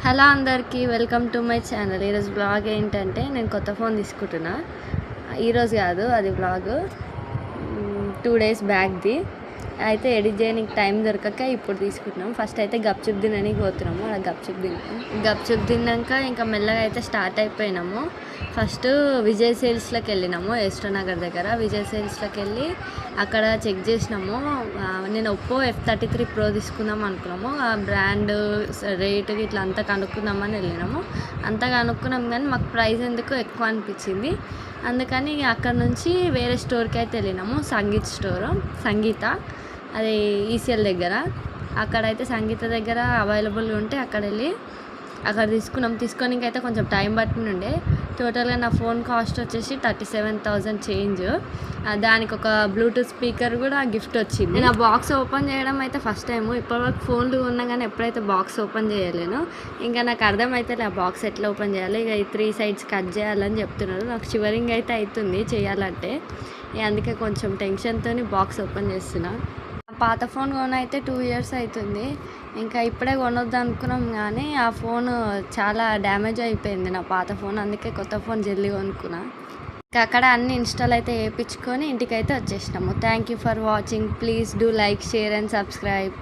Hello అందరికీ welcome to my channel. ఈరోజు blog ఏంటంటే నేను కొత్త ఫోన్ తీసుకుంటున్నా. ఈరోజు కాదు, అది బ్లాగ్ 2 డేస్ బ్యాక్ది. అయితే ఎడిట్ చేయడానికి టైం దొరకక ఇప్పుడు తీసుకుంటున్నాం. ఫస్ట్ అయితే గప్చుప్ తినడానికి పోతున్నాము. అలా గప్చుప్ తిన్నాక ఇంకా మెల్లగా అయితే స్టార్ట్ అయిపోయినాము. ఫస్ట్ విజయ్ సేల్స్లోకి వెళ్ళినాము, ఎస్టో నగర్ దగ్గర. విజయ్ సేల్స్లోకి వెళ్ళి అక్కడ చెక్ చేసినాము. నేను ఒప్పో F33 Pro తీసుకుందాం అనుకున్నాము. ఆ బ్రాండ్ రేటు ఇట్లా అంతా కనుక్కుందామని వెళ్ళినాము. అంతా కనుక్కున్నాం కానీ మాకు ప్రైస్ ఎందుకు ఎక్కువ అనిపించింది. అందుకని అక్కడ నుంచి వేరే స్టోర్కి అయితే వెళ్ళినాము. సంగీత, అది ఈసీఎల్ దగ్గర. అక్కడైతే సంగీత దగ్గర అవైలబుల్గా ఉంటే అక్కడ తీసుకోనికి అయితే కొంచెం టైం పట్టినుండే. టోటల్గా నా ఫోన్ కాస్ట్ వచ్చేసి 37,000 చేంజ్. దానికి ఒక బ్లూటూత్ స్పీకర్ కూడా గిఫ్ట్ వచ్చింది. నేను ఆ బాక్స్ ఓపెన్ చేయడం అయితే ఫస్ట్ టైం. ఇప్పటివరకు ఫోన్లు ఉన్నా కానీ ఎప్పుడైతే బాక్స్ ఓపెన్ చేయలేను. ఇంకా నాకు అర్థమైతే ఆ బాక్స్ ఎట్లా ఓపెన్ చేయాలి. ఇక ఈ 3 సైడ్స్ కట్ చేయాలని చెప్తున్నారు. నాకు షివరింగ్ అయితే అవుతుంది చేయాలంటే. అందుకే కొంచెం టెన్షన్తో బాక్స్ ఓపెన్ చేస్తున్నా. పాత ఫోన్ అయితే 2 ఇయర్స్ అవుతుంది. ఇంకా ఇప్పుడే కొనొద్దు అనుకున్నాం కానీ ఆ ఫోన్ చాలా డ్యామేజ్ అయిపోయింది, నా పాత ఫోన్. అందుకే కొత్త ఫోన్ జల్దీ కొనుక్కున్నా. ఇంకా అక్కడ అన్ని ఇన్స్టాల్ అయితే వేయించుకొని ఇంటికైతే వచ్చేసినాము. Thank you for watching. Please do like, share and subscribe.